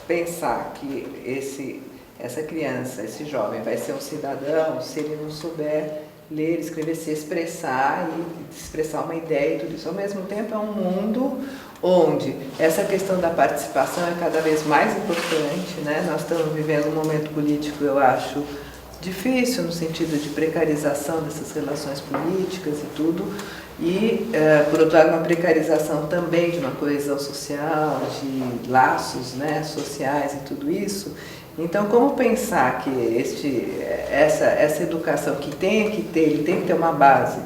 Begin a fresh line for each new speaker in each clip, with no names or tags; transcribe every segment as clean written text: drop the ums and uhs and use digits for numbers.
Pensar que essa criança, esse jovem vai ser um cidadão se ele não souber ler, escrever, se expressar e expressar uma ideia e tudo isso. Ao mesmo tempo é um mundo onde essa questão da participação é cada vez mais importante, né? Nós estamos vivendo um momento político, eu acho, difícil no sentido de precarização dessas relações políticas e tudo. E, por outro lado, uma precarização também de uma coesão social, de laços, né, sociais e tudo isso. Então, como pensar que essa educação que tem que ter, ele tem que ter uma base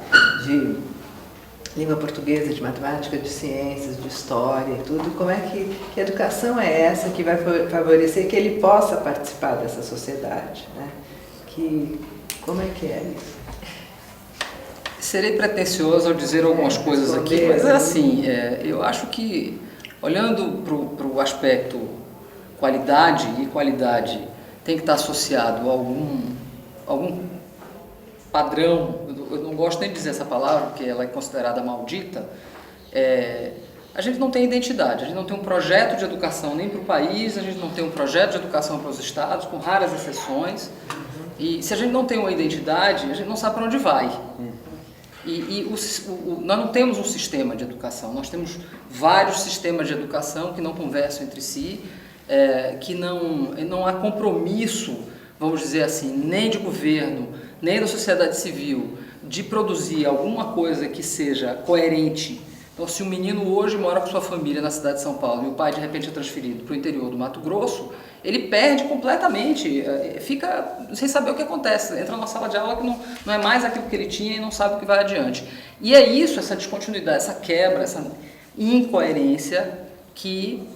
de língua portuguesa, de matemática, de ciências, de história e tudo, como é que educação é essa que vai favorecer que ele possa participar dessa sociedade, né? Como é que é isso?
Serei pretensioso ao dizer algumas coisas aqui, mas assim, eu acho que, olhando para o aspecto qualidade, e qualidade tem que estar associado a algum padrão, eu não gosto nem de dizer essa palavra, porque ela é considerada maldita, a gente não tem identidade, a gente não tem um projeto de educação nem para o país, a gente não tem um projeto de educação para os estados, com raras exceções, e se a gente não tem uma identidade, a gente não sabe para onde vai. Nós não temos um sistema de educação, nós temos vários sistemas de educação que não conversam entre si, que não há compromisso, vamos dizer assim, nem de governo, nem da sociedade civil, de produzir alguma coisa que seja coerente. Então, se um menino hoje mora com sua família na cidade de São Paulo e o pai de repente é transferido para o interior do Mato Grosso, ele perde completamente, fica sem saber o que acontece, entra numa sala de aula que não é mais aquilo que ele tinha e não sabe o que vai adiante. E é isso, essa descontinuidade, essa quebra, essa incoerência que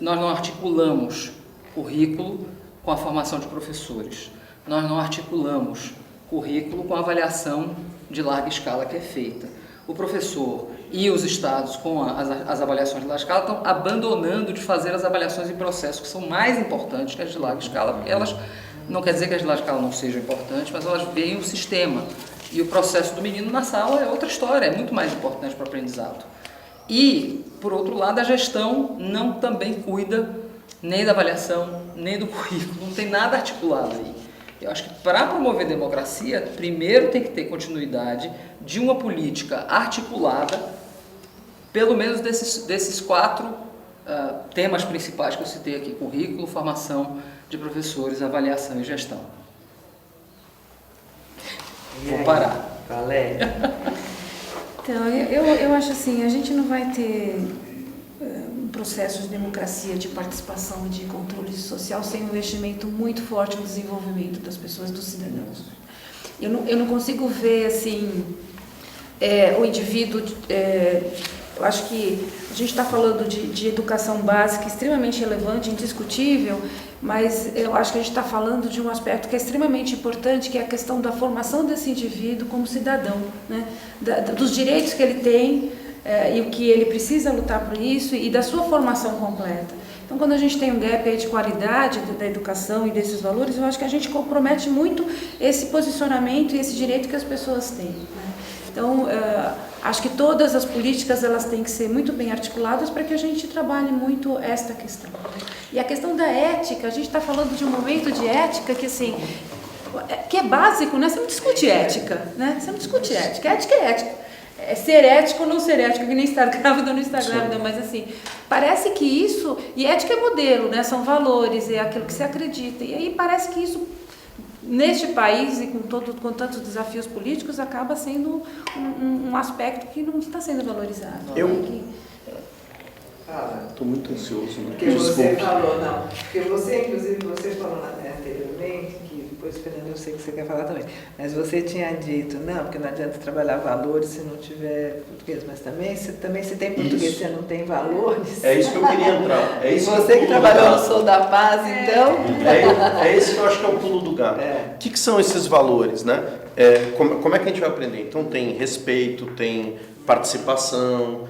nós não articulamos currículo com a formação de professores, nós não articulamos currículo com a avaliação de larga escala que é feita. O professor e os estados, com as avaliações de larga escala, estão abandonando de fazer as avaliações em processos que são mais importantes que as de larga escala, porque elas, não quer dizer que as de larga escala não sejam importantes, mas elas veem o sistema. E o processo do menino na sala é outra história, é muito mais importante para o aprendizado. E, por outro lado, a gestão não também cuida nem da avaliação, nem do currículo, não tem nada articulado aí. Eu acho que para promover democracia, primeiro tem que ter continuidade de uma política articulada, pelo menos desses 4 temas principais que eu citei aqui: currículo, formação de professores, avaliação e gestão. Vou parar.
Valéria.
Então, eu acho assim, a gente não vai ter um processo de democracia, de participação e de controle social sem um investimento muito forte no desenvolvimento das pessoas, dos cidadãos. Eu não consigo ver assim, o indivíduo, eu acho que a gente está falando de educação básica extremamente relevante, indiscutível, mas eu acho que a gente está falando de um aspecto que é extremamente importante, que é a questão da formação desse indivíduo como cidadão, né? Dos direitos que ele tem e o que ele precisa lutar por isso e da sua formação completa. Então, quando a gente tem um gap aí de qualidade da educação e desses valores, eu acho que a gente compromete muito esse posicionamento e esse direito que as pessoas têm, né? Então, acho que todas as políticas elas têm que ser muito bem articuladas para que a gente trabalhe muito esta questão. E a questão da ética, a gente está falando de um momento de ética que, assim, que é básico, né? Você não discute ética, né? Você não discute ética. Ética é ética. É ser ético ou não ser ético, que nem estar grávida ou não estar grávida, mas assim, parece que isso, e ética é modelo, né? São valores, é aquilo que se acredita, e aí parece que isso neste país e com tantos desafios políticos, acaba sendo um aspecto que não está sendo valorizado.
Estou muito ansioso. Né?
Porque você falou, não. Porque você, inclusive, você falou anteriormente, que depois, Fernando, eu sei que você quer falar também, mas você tinha dito, não, porque não adianta trabalhar valores se não tiver português, mas também se tem português e você não tem valores.
É isso que eu queria entrar. É isso
você que trabalhou no Sou da Paz, então...
É esse que eu acho que é o pulo do gato. O que são esses valores, né? Como é que a gente vai aprender? Então tem respeito, tem participação,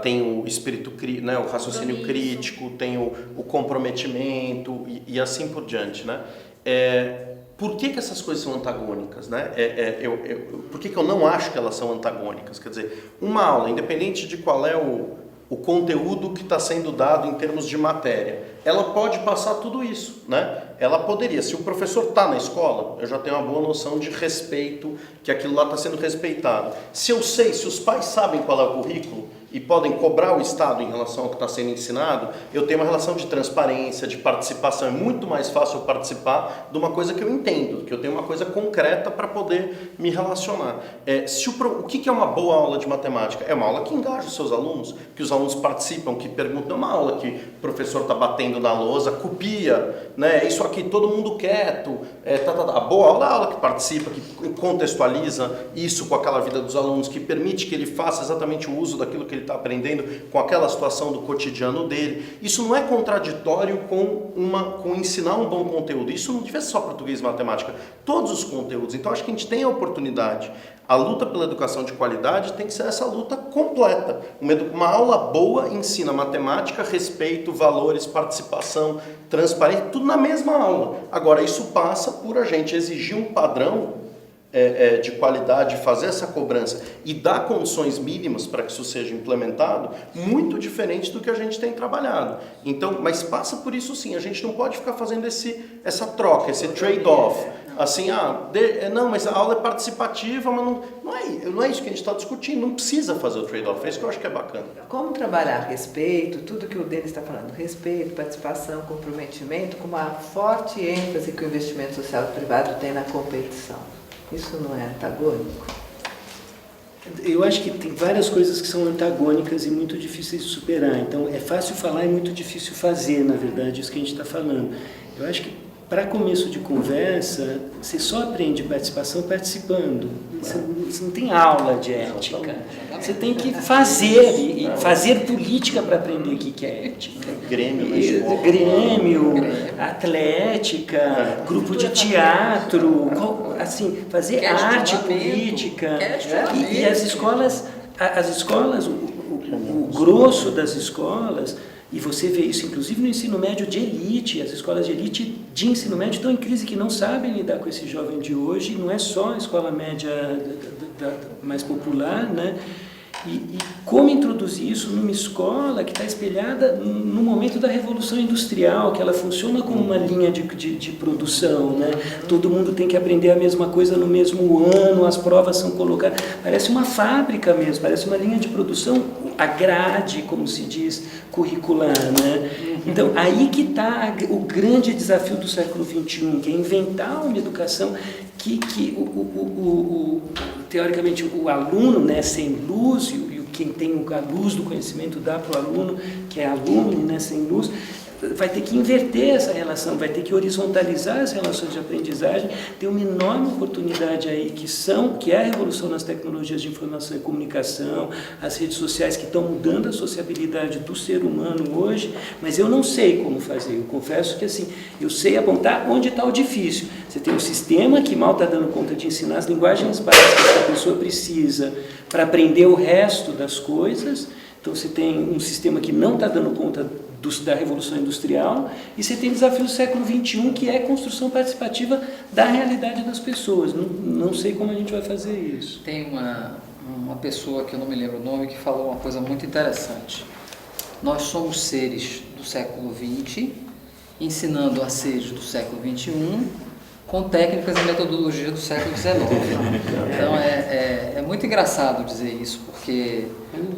tem o espírito, né, o raciocínio crítico, tem o comprometimento e assim por diante, né? Por que essas coisas são antagônicas, né? Por que eu não acho que elas são antagônicas? Quer dizer, uma aula, independente de qual é o conteúdo que está sendo dado em termos de matéria, ela pode passar tudo isso, né? Ela poderia, se o professor está na escola, eu já tenho uma boa noção de respeito, que aquilo lá está sendo respeitado. Se eu sei, se os pais sabem qual é o currículo e podem cobrar o Estado em relação ao que está sendo ensinado, eu tenho uma relação de transparência, de participação. É muito mais fácil eu participar de uma coisa que eu entendo, que eu tenho uma coisa concreta para poder me relacionar. O que é uma boa aula de matemática? É uma aula que engaja os seus alunos, que os alunos participam, que perguntam. É uma aula que o professor está batendo na lousa, copia, né? Isso aqui, todo mundo quieto. A boa aula é a aula que participa, que contextualiza isso com aquela vida dos alunos, que permite que ele faça exatamente o uso daquilo que ele está aprendendo com aquela situação do cotidiano dele. Isso não é contraditório com ensinar um bom conteúdo. Isso não deve ser só português e matemática, todos os conteúdos. Então acho que a gente tem a oportunidade. A luta pela educação de qualidade tem que ser essa luta completa. Uma aula boa ensina matemática, respeito, valores, participação, transparência, tudo na mesma aula. Agora, isso passa por a gente exigir um padrão de qualidade, fazer essa cobrança e dar condições mínimas para que isso seja implementado, muito diferente do que a gente tem trabalhando. Então, mas passa por isso sim, a gente não pode ficar fazendo essa troca, esse trade-off. Assim, não, mas a aula é participativa, mas não é isso que a gente está discutindo, não precisa fazer o trade-off, é isso que eu acho que é bacana.
Como trabalhar respeito, tudo que o Denis está falando, respeito, participação, comprometimento, com uma forte ênfase que o investimento social privado tem na competição. Isso não é antagônico?
Eu acho que tem várias coisas que são antagônicas e muito difíceis de superar. Então, é fácil falar e muito difícil fazer, na verdade, isso que a gente está falando. Eu acho que, para começo de conversa, você só aprende participação participando. Você não tem aula de ética. Você tem que fazer, e fazer política para aprender o que é ética. Grêmio, atlética, grupo de teatro, assim, fazer arte política. E as escolas, o grosso das escolas, e você vê isso inclusive no ensino médio de elite, as escolas de elite de ensino médio estão em crise, que não sabem lidar com esse jovem de hoje, não é só a escola média mais popular, né? E como introduzir isso numa escola que está espelhada no momento da Revolução Industrial, que ela funciona como uma linha de produção, né? Todo mundo tem que aprender a mesma coisa no mesmo ano, as provas são colocadas, parece uma fábrica mesmo, parece uma linha de produção, a grade, como se diz, curricular, né? Então, aí que está o grande desafio do século XXI, que é inventar uma educação que teoricamente o aluno, né, sem luz, e quem tem a luz do conhecimento dá para o aluno, que é aluno, né, sem luz, vai ter que inverter essa relação, vai ter que horizontalizar as relações de aprendizagem. Tem uma enorme oportunidade aí que é a revolução nas tecnologias de informação e comunicação, as redes sociais que estão mudando a sociabilidade do ser humano hoje, mas eu não sei como fazer. Eu confesso que assim, eu sei apontar onde está o difícil. Você tem um sistema que mal está dando conta de ensinar as linguagens básicas que a pessoa precisa para aprender o resto das coisas. Então você tem um sistema que não está dando conta da Revolução Industrial, e você tem o desafio do século XXI, que é a construção participativa da realidade das pessoas. Não sei como a gente vai fazer isso.
Tem uma pessoa, que eu não me lembro o nome, que falou uma coisa muito interessante. Nós somos seres do século XX, ensinando a seres do século XXI, com técnicas e metodologias do século XIX. Então é muito engraçado dizer isso, porque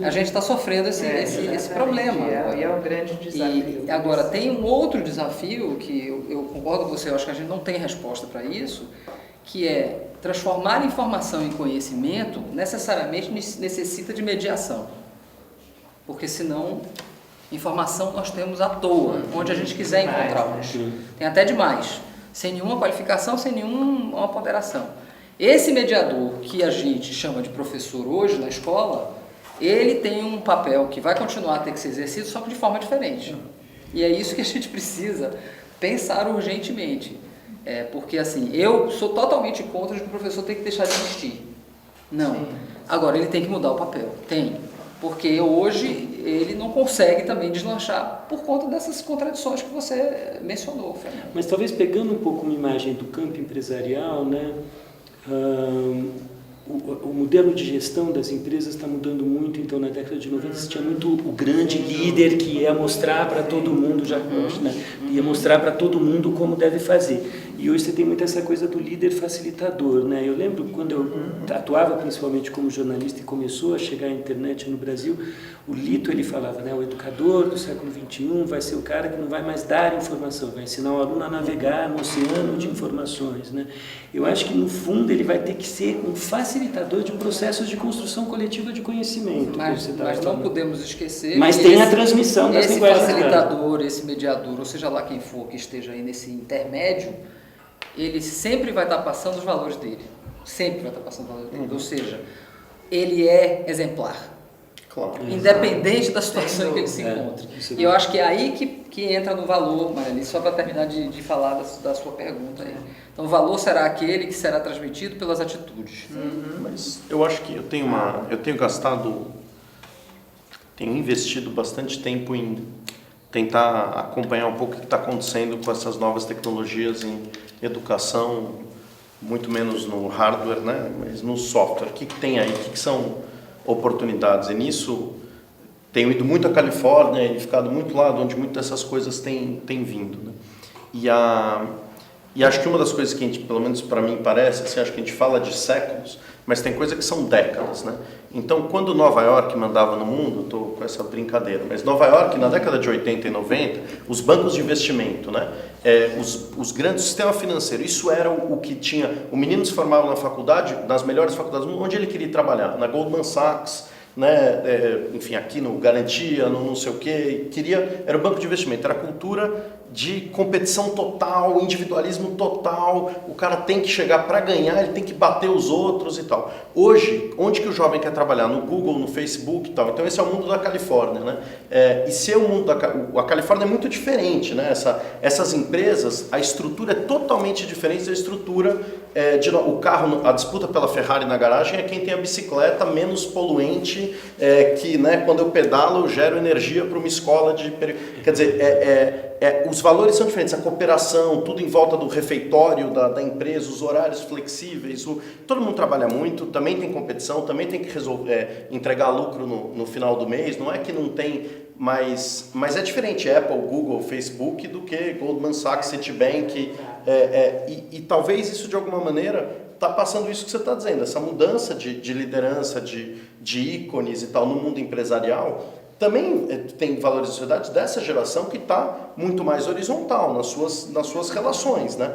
a gente está sofrendo esse problema.
E é um grande desafio.
E agora, tem um outro desafio que eu concordo com você, eu acho que a gente não tem resposta para isso, que é transformar informação em conhecimento necessariamente necessita de mediação. Porque senão, informação nós temos à toa, onde a gente quiser encontrar hoje. Tem até demais, sem nenhuma qualificação, sem nenhuma ponderação. Esse mediador que a gente chama de professor hoje na escola, ele tem um papel que vai continuar a ter que ser exercido, só que de forma diferente. E é isso que a gente precisa pensar urgentemente. Porque assim, eu sou totalmente contra de que o professor tem que deixar de existir. Não. Sim. Agora, ele tem que mudar o papel. Tem. Porque hoje ele não consegue também deslanchar por conta dessas contradições que você mencionou, Fernando.
Mas talvez pegando um pouco uma imagem do campo empresarial, né? O modelo de gestão das empresas está mudando muito, então na década de 90 você tinha muito o grande líder que ia mostrar para todo mundo, ia mostrar para todo mundo como deve fazer. E hoje você tem muito essa coisa do líder facilitador, né? Eu lembro quando eu atuava principalmente como jornalista e começou a chegar a internet no Brasil, o Lito ele falava, né? O educador do século XXI vai ser o cara que não vai mais dar informação, vai ensinar o aluno a navegar no oceano de informações, né? Eu acho que no fundo ele vai ter que ser um facilitador de processos de construção coletiva de conhecimento.
Mas não podemos esquecer.
Mas tem a transmissão das linguagens.
Esse facilitador, esse mediador, ou seja lá quem for que esteja aí nesse intermédio, ele sempre vai estar passando os valores dele. Sempre vai estar passando os valores dele. Ou seja, ele é exemplar.
Claro.
Independente da situação em que ele se encontre. E eu acho que é aí que entra no valor, Marili, só para terminar de falar da sua pergunta aí. Então, o valor será aquele que será transmitido pelas atitudes.
Mas eu acho que eu tenho investido bastante tempo em tentar acompanhar um pouco o que está acontecendo com essas novas tecnologias em educação, muito menos no hardware, né? Mas no software. O que tem aí? O que são oportunidades? E nisso, tenho ido muito à Califórnia e ficado muito lá onde muitas dessas coisas têm vindo, né? E acho que uma das coisas que a gente, pelo menos para mim parece, assim, acho que a gente fala de séculos, mas tem coisa que são décadas, né? Então, quando Nova York mandava no mundo, estou com essa brincadeira, mas Nova York, na década de 80 e 90, os bancos de investimento, né? Os grandes sistemas financeiros, isso era o que tinha, o menino se formava na faculdade, nas melhores faculdades do mundo, onde ele queria trabalhar, na Goldman Sachs, né? Enfim, aqui no Garantia, no não sei o quê, era o banco de investimento, era a cultura de competição total, individualismo total, o cara tem que chegar para ganhar, ele tem que bater os outros e tal. Hoje, onde que o jovem quer trabalhar? No Google, no Facebook e tal. Então esse é o mundo da Califórnia, né? E se é o mundo a Califórnia é muito diferente, né? Essas empresas, a estrutura é totalmente diferente da estrutura o carro, a disputa pela Ferrari na garagem é quem tem a bicicleta menos poluente, que, né, quando eu pedalo eu gero energia para uma escola de... Quer dizer, os valores são diferentes, a cooperação, tudo em volta do refeitório da empresa, os horários flexíveis, todo mundo trabalha muito, também tem competição, também tem que entregar lucro no final do mês, não é que não tem, mas é diferente Apple, Google, Facebook do que Goldman Sachs, Citibank, e talvez isso de alguma maneira está passando isso que você está dizendo, essa mudança de liderança, de ícones e tal no mundo empresarial. Também tem valores de sociedade dessa geração que está muito mais horizontal nas suas relações, né?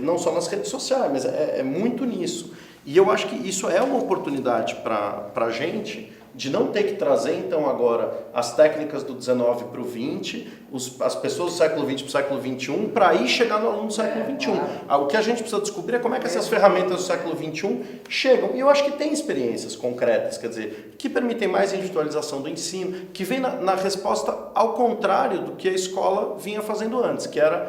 Não só nas redes sociais, mas é muito nisso. E eu acho que isso é uma oportunidade para a gente de não ter que trazer, então, agora as técnicas do 19 para o 20, as pessoas do século 20 para o século 21, para aí chegar no aluno do século 21. O que a gente precisa descobrir é como é que essas ferramentas do século 21 chegam. E eu acho que tem experiências concretas, quer dizer, que permitem mais individualização do ensino, que vem na resposta ao contrário do que a escola vinha fazendo antes, que era,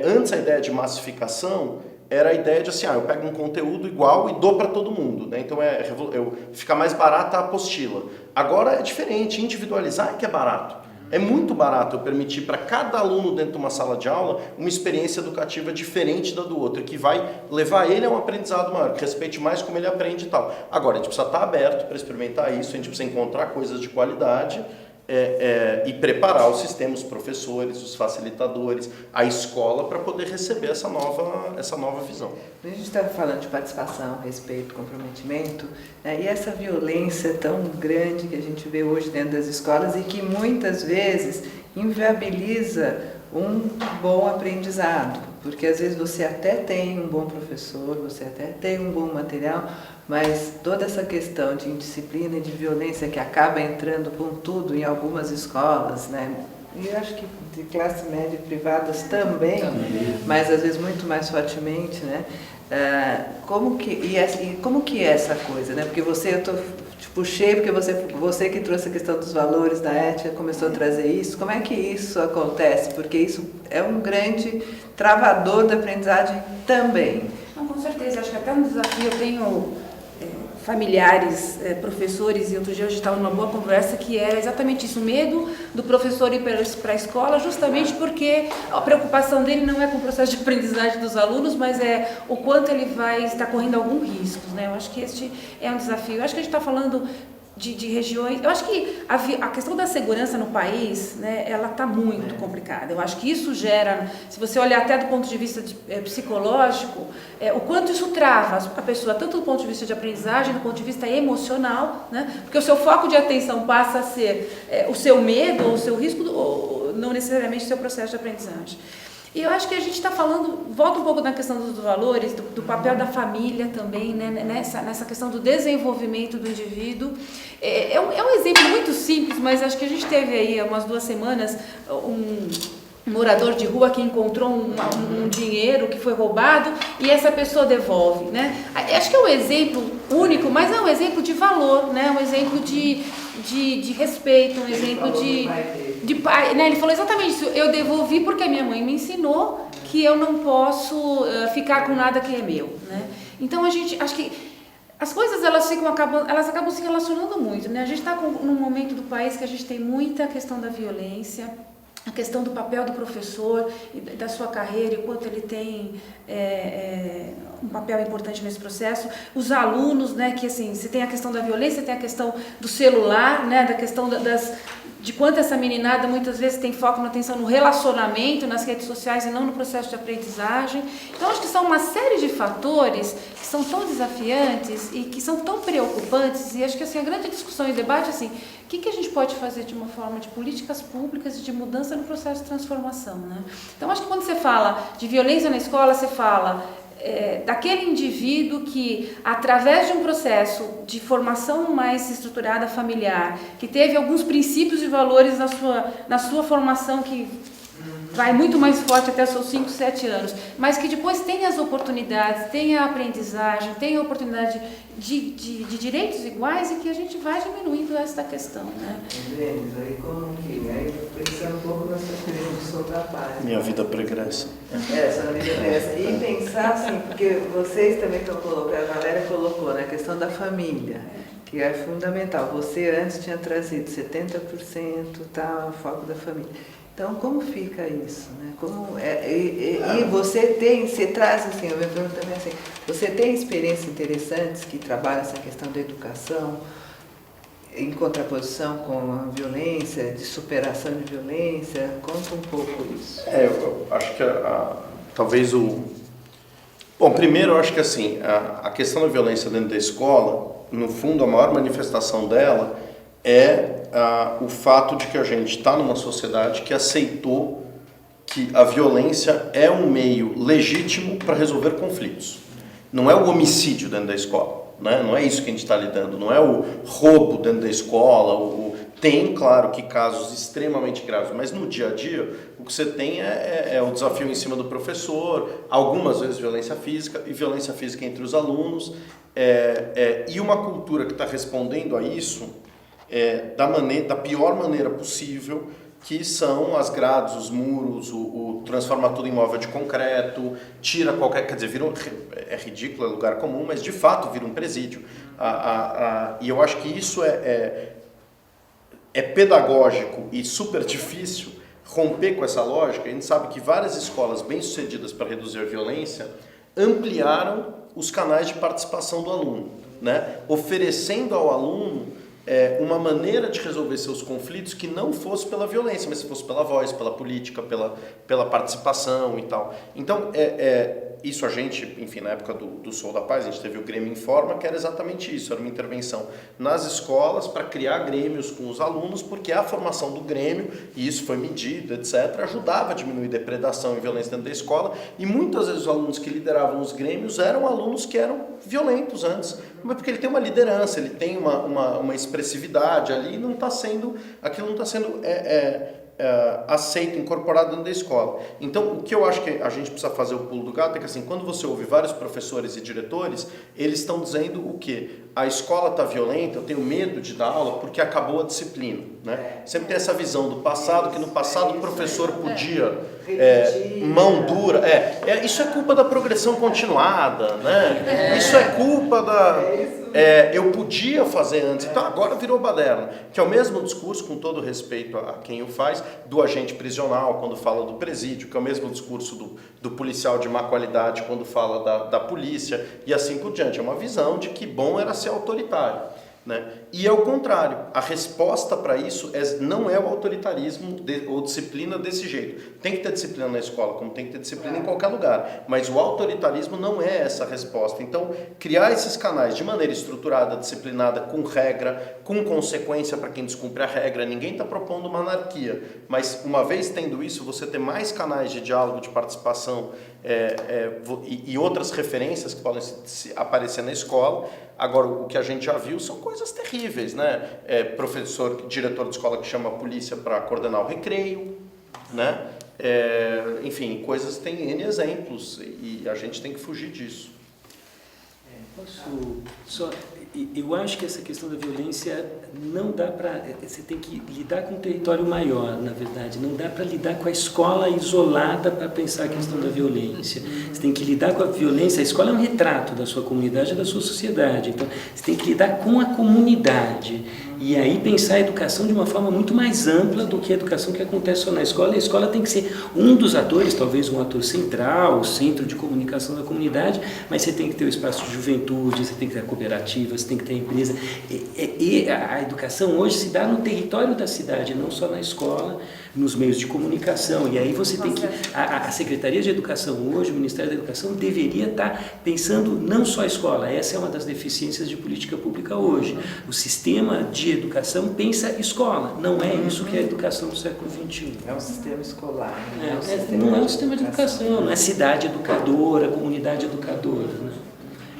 antes a ideia de massificação era a ideia de assim, eu pego um conteúdo igual e dou para todo mundo, né? Então fica mais barata a apostila. Agora é diferente, individualizar é que é barato. É muito barato eu permitir para cada aluno dentro de uma sala de aula uma experiência educativa diferente da do outro, que vai levar ele a um aprendizado maior, que respeite mais como ele aprende e tal. Agora, a gente precisa estar aberto para experimentar isso, a gente precisa encontrar coisas de qualidade e preparar o sistema, os professores, os facilitadores, a escola para poder receber essa nova visão.
A gente está falando de participação, respeito, comprometimento, né? E essa violência tão grande que a gente vê hoje dentro das escolas e que muitas vezes inviabiliza um bom aprendizado, porque às vezes você até tem um bom professor, você até tem um bom material, mas toda essa questão de indisciplina e de violência que acaba entrando com tudo em algumas escolas, né? E eu acho que de classe média e privadas também, mas às vezes muito mais fortemente, né? Como que é essa coisa, né? Porque te puxei porque você que trouxe a questão dos valores da ética começou a trazer isso. Como é que isso acontece? Porque isso é um grande travador da aprendizagem também.
Não, com certeza, acho que até um desafio. Eu tenho familiares, professores, e outro dia a gente estava numa boa conversa que era exatamente isso, o medo do professor ir para a escola, justamente porque a preocupação dele não é com o processo de aprendizagem dos alunos, mas é o quanto ele vai estar correndo algum risco, né? Eu acho que este é um desafio. Eu acho que a gente está falando de regiões. Eu acho que a questão da segurança no país, né, ela está muito complicada. Eu acho que isso gera, se você olhar até do ponto de vista psicológico, o quanto isso trava a pessoa, tanto do ponto de vista de aprendizagem, do ponto de vista emocional, né, porque o seu foco de atenção passa a ser o seu medo ou o seu risco, ou não necessariamente o seu processo de aprendizagem. E eu acho que a gente está falando, volta um pouco na questão dos valores, do papel da família também, né, nessa questão do desenvolvimento do indivíduo. É um exemplo muito simples, mas acho que a gente teve aí há umas 2 semanas um morador de rua que encontrou um dinheiro que foi roubado e essa pessoa devolve, né? Acho que é um exemplo único, mas é um exemplo de valor, né? Um exemplo de respeito, um exemplo de pai, né? Ele falou exatamente isso. Eu devolvi porque a minha mãe me ensinou que eu não posso ficar com nada que é meu, né? Então a gente, acho que as coisas elas acabam se relacionando muito, né? A gente está num momento do país que a gente tem muita questão da violência, a questão do papel do professor e da sua carreira e quanto ele tem um papel importante nesse processo. Os alunos, né, que assim, você tem a questão da violência, tem a questão do celular, né, da questão de quanto essa meninada muitas vezes tem foco na atenção no relacionamento, nas redes sociais e não no processo de aprendizagem. Então, acho que são uma série de fatores que são tão desafiantes e que são tão preocupantes, e acho que assim, a grande discussão e debate assim, o que a gente pode fazer de uma forma de políticas públicas e de mudança no processo de transformação, né? Então, acho que quando você fala de violência na escola, você fala daquele indivíduo que, através de um processo de formação mais estruturada familiar, que teve alguns princípios e valores na sua formação que vai muito mais forte até os seus 5, 7 anos, mas que depois tem as oportunidades, tem a aprendizagem, tem a oportunidade de direitos iguais e que a gente vai diminuindo essa questão, né?
Denis, aí como que? Aí pensando um pouco na sua experiência sobre a paz.
Minha vida pregressa.
Sua vida pregressa. E pensar assim, porque vocês também estão colocando, a Valéria colocou, né, a questão da família, que é fundamental. Você antes tinha trazido 70%, tá, o foco da família. Então, como fica isso, né? E você traz, assim, eu me pergunto também assim, você tem experiências interessantes que trabalham essa questão da educação em contraposição com a violência, de superação de violência? Conta um pouco isso.
Eu acho que talvez Bom, primeiro eu acho que assim, a questão da violência dentro da escola, no fundo, a maior manifestação dela é o fato de que a gente está numa sociedade que aceitou que a violência é um meio legítimo para resolver conflitos. Não é o homicídio dentro da escola, né? Não é isso que a gente está lidando, não é o roubo dentro da escola. Tem, claro, que casos extremamente graves, mas no dia a dia o que você tem é o desafio em cima do professor, algumas vezes violência física e violência física entre os alunos, e uma cultura que está respondendo a isso da pior maneira possível, que são as grades, os muros, o transformar tudo em móvel de concreto, tira qualquer... Quer dizer, é ridículo, é lugar comum, mas de fato vira um presídio. E eu acho que isso é pedagógico e super difícil romper com essa lógica. A gente sabe que várias escolas bem-sucedidas para reduzir a violência ampliaram os canais de participação do aluno, né? Oferecendo ao aluno uma maneira de resolver seus conflitos que não fosse pela violência, mas fosse pela voz, pela política, pela participação e tal. Então, isso a gente, enfim, na época do Sou da Paz, a gente teve o Grêmio Informa, que era exatamente isso, era uma intervenção nas escolas para criar grêmios com os alunos, porque a formação do Grêmio, e isso foi medido, etc., ajudava a diminuir depredação e violência dentro da escola, e muitas vezes os alunos que lideravam os grêmios eram alunos que eram violentos antes, mas porque ele tem uma liderança, ele tem uma expressividade ali, e aquilo não está sendo aceito, incorporado dentro da escola. Então, o que eu acho que a gente precisa fazer o pulo do gato é que, assim, quando você ouve vários professores e diretores, eles estão dizendo o quê? A escola está violenta, eu tenho medo de dar aula porque acabou a disciplina, né? Sempre tem essa visão do passado, que no passado o professor podia mão dura. Isso é culpa da progressão continuada, né? Isso é culpa da... eu podia fazer antes, então agora virou baderna. Que é o mesmo discurso, com todo respeito a quem o faz, do agente prisional quando fala do presídio, que é o mesmo discurso do policial de má qualidade quando fala da polícia, e assim por diante. É uma visão de que bom era ser autoritário, né? E é o contrário, a resposta para isso não é o autoritarismo ou disciplina desse jeito. Tem que ter disciplina na escola, como tem que ter disciplina em qualquer lugar, mas o autoritarismo não é essa resposta. Então, criar esses canais de maneira estruturada, disciplinada, com regra, com consequência para quem descumpre a regra. Ninguém está propondo uma anarquia, mas uma vez tendo isso, você ter mais canais de diálogo, de participação e outras referências que podem aparecer na escola. Agora, o que a gente já viu são coisas terríveis, né? Diretor de escola que chama a polícia para coordenar o recreio, né? Enfim, coisas têm N exemplos e a gente tem que fugir disso.
Eu acho que essa questão da violência não dá para... Você tem que lidar com um território maior, na verdade. Não dá para lidar com a escola isolada para pensar a questão da violência. Você tem que lidar com a violência. A escola é um retrato da sua comunidade e da sua sociedade. Então, você tem que lidar com a comunidade. E aí pensar a educação de uma forma muito mais ampla do que a educação que acontece só na escola. A escola tem que ser um dos atores, talvez um ator central, o centro de comunicação da comunidade, mas você tem que ter o espaço de juventude, você tem que ter a cooperativa, você tem que ter a empresa. E a educação hoje se dá no território da cidade, não só na escola, nos meios de comunicação. E aí você tem que... A Secretaria de Educação hoje, o Ministério da Educação, deveria estar pensando não só a escola. Essa é uma das deficiências de política pública hoje. O sistema de educação pensa escola. Não é isso que é a educação do século XXI.
É um sistema escolar.
Não é um sistema de educação. Não é cidade educadora, comunidade educadora. Né?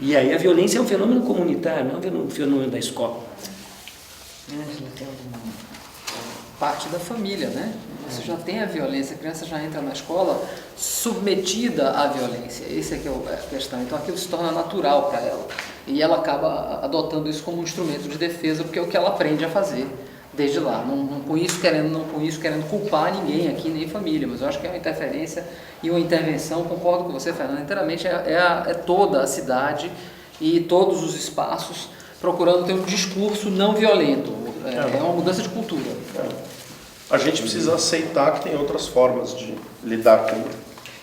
E aí a violência é um fenômeno comunitário, não é um fenômeno da escola.
Ângela, tem alguma...
Parte da família, né? Você já tem a violência, a criança já entra na escola submetida à violência. Essa é que é a questão. Então aquilo se torna natural para ela. E ela acaba adotando isso como um instrumento de defesa, porque é o que ela aprende a fazer desde lá. Não com isso querendo culpar ninguém aqui, nem família, mas eu acho que é uma interferência e uma intervenção, concordo com você, Fernando, inteiramente, é toda a cidade e todos os espaços procurando ter um discurso não violento. É uma mudança de cultura.
A gente precisa aceitar que tem outras formas de lidar com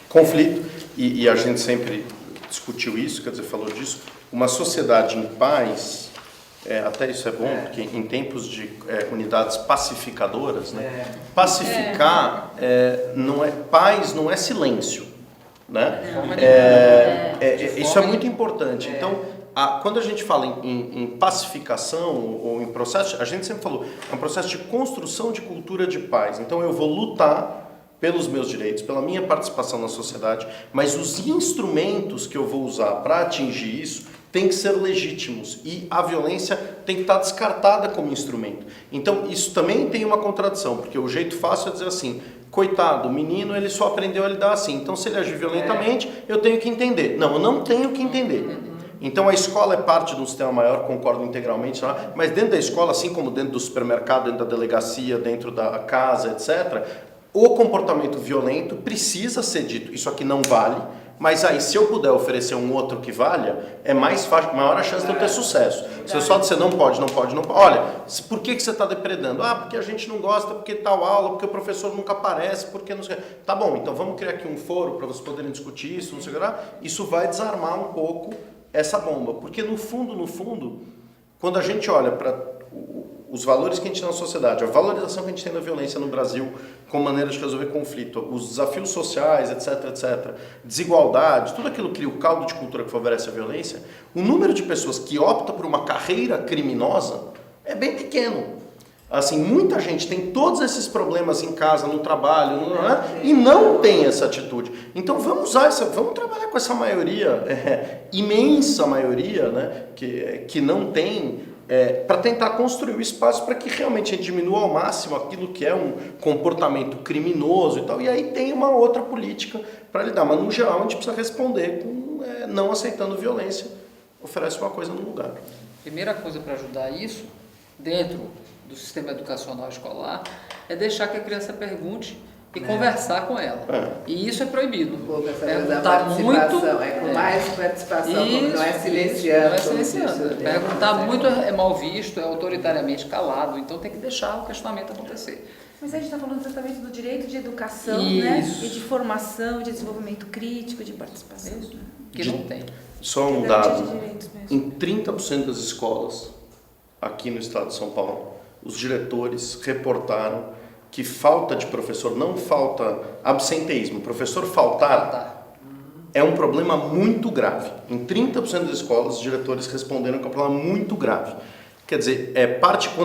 conflito, e a gente sempre discutiu isso, quer dizer, falou disso. Uma sociedade em paz, até isso é bom, porque em tempos de unidades pacificadoras, né? Pacificar paz não é silêncio, né? Isso é muito importante. Então, quando a gente fala em pacificação ou em processo, a gente sempre falou, é um processo de construção de cultura de paz. Então eu vou lutar pelos meus direitos, pela minha participação na sociedade, mas os instrumentos que eu vou usar para atingir isso têm que ser legítimos e a violência tem que estar descartada como instrumento. Então isso também tem uma contradição, porque o jeito fácil é dizer assim, coitado, o menino ele só aprendeu a lidar assim, então se ele agir violentamente, eu tenho que entender. Não, eu não tenho que entender. Então a escola é parte de um sistema maior, concordo integralmente, mas dentro da escola, assim como dentro do supermercado, dentro da delegacia, dentro da casa, etc., o comportamento violento precisa ser dito, isso aqui não vale, mas aí se eu puder oferecer um outro que valha, é mais fácil, maior a chance de eu ter sucesso. Se eu só disser não pode, olha, por que você está depredando? Porque a gente não gosta, porque tal aula, porque o professor nunca aparece, porque não sei. Tá bom, então vamos criar aqui um foro para vocês poderem discutir isso, não sei o que lá. Isso vai desarmar um pouco essa bomba, porque no fundo, quando a gente olha para os valores que a gente tem na sociedade, a valorização que a gente tem da violência no Brasil como maneira de resolver conflito, os desafios sociais, etc, etc, desigualdade, tudo aquilo cria o caldo de cultura que favorece a violência, o número de pessoas que opta por uma carreira criminosa é bem pequeno. Assim, muita gente tem todos esses problemas em casa, no trabalho, e não tem essa atitude. Então vamos trabalhar com essa maioria, imensa maioria, né, que não tem, para tentar construir o espaço para que realmente a gente diminua ao máximo aquilo que é um comportamento criminoso e tal, e aí tem uma outra política para lidar. Mas no geral a gente precisa responder com não aceitando violência, oferece uma coisa no lugar.
Primeira coisa para ajudar isso, dentro do sistema educacional escolar, é deixar que a criança pergunte e conversar com ela. E isso é proibido.
Um pouco essa coisa da participação, com mais participação,
isso,
não é silenciando.
Não é silenciando. Perguntar muito é mal visto, é autoritariamente calado, então tem que deixar o questionamento acontecer.
Mas a gente está falando exatamente do direito de educação, né? E de formação, de desenvolvimento crítico, de participação.
Isso, que não tem.
Só um dado, em 30% das escolas aqui no estado de São Paulo, os diretores reportaram que falta de professor, não falta absenteísmo, o professor faltar é um problema muito grave. Em 30% das escolas, os diretores responderam que é um problema muito grave. Quer dizer,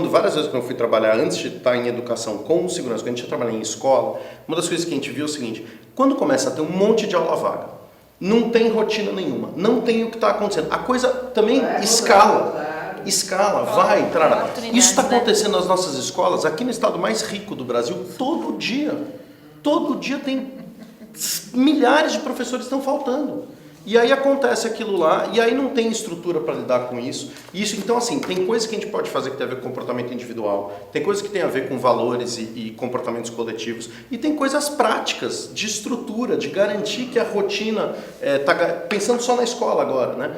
várias vezes que eu fui trabalhar, antes de estar em educação com segurança, quando a gente ia trabalhar em escola, uma das coisas que a gente viu é o seguinte: quando começa a ter um monte de aula vaga, não tem rotina nenhuma, não tem o que está acontecendo, a coisa também escala, vai, trará. Isso está acontecendo nas nossas escolas, aqui no estado mais rico do Brasil, todo dia. Todo dia tem milhares de professores que estão faltando. E aí acontece aquilo lá, e aí não tem estrutura para lidar com isso. Então, assim, tem coisas que a gente pode fazer que tem a ver com comportamento individual, tem coisas que tem a ver com valores e comportamentos coletivos, e tem coisas práticas, de estrutura, de garantir que a rotina, pensando só na escola agora, né?